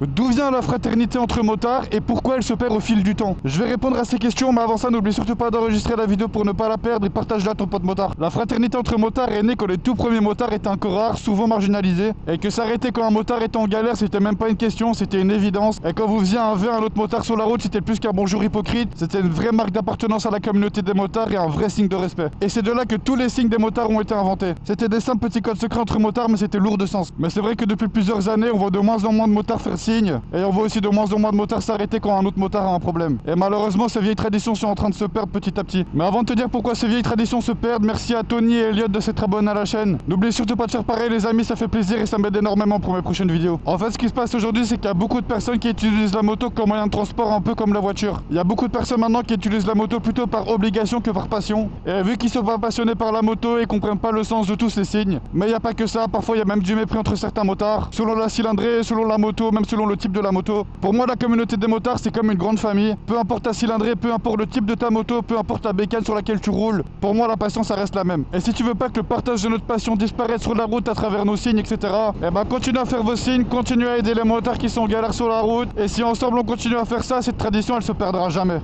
D'où vient la fraternité entre motards et pourquoi elle se perd au fil du temps? Je vais répondre à ces questions, mais avant ça, n'oublie surtout pas d'enregistrer la vidéo pour ne pas la perdre et partage-la à ton pote motard. La fraternité entre motards est née quand les tout premiers motards étaient encore rares, souvent marginalisés, et que s'arrêter quand un motard était en galère, c'était même pas une question, c'était une évidence. Et quand vous faisiez un vœu à un autre motard sur la route, c'était plus qu'un bonjour hypocrite, c'était une vraie marque d'appartenance à la communauté des motards et un vrai signe de respect. Et c'est de là que tous les signes des motards ont été inventés. C'était des simples petits codes secrets entre motards, mais c'était lourd de sens. Mais c'est vrai que depuis plusieurs années, on voit de moins en moins de motards faire signe, et on voit aussi de moins en moins de motards s'arrêter quand un autre motard a un problème. Et malheureusement, ces vieilles traditions sont en train de se perdre petit à petit. Mais avant de te dire pourquoi ces vieilles traditions se perdent, merci à Tony et Elliot de s'être abonnés à la chaîne. N'oubliez surtout pas de faire pareil les amis, ça fait plaisir et ça m'aide énormément pour mes prochaines vidéos. En fait, ce qui se passe aujourd'hui, c'est qu'il y a beaucoup de personnes qui utilisent la moto comme moyen de transport, un peu comme la voiture. Il y a beaucoup de personnes maintenant qui utilisent la moto plutôt par obligation que par passion. Et vu qu'ils sont pas passionnés par la moto et comprennent pas le sens de tous ces signes. Mais il n'y a pas que ça, parfois il y a même du mépris entre certains motards, selon la cylindrée, selon la moto, même selon le type de la moto. Pour moi, la communauté des motards, c'est comme une grande famille. Peu importe ta cylindrée, peu importe le type de ta moto, peu importe la bécane sur laquelle tu roules, pour moi, la passion, ça reste la même. Et si tu veux pas que le partage de notre passion disparaisse sur la route à travers nos signes, etc., eh ben, continuez à faire vos signes, continuez à aider les motards qui sont en galère sur la route. Et si ensemble on continue à faire ça, cette tradition, elle se perdra jamais.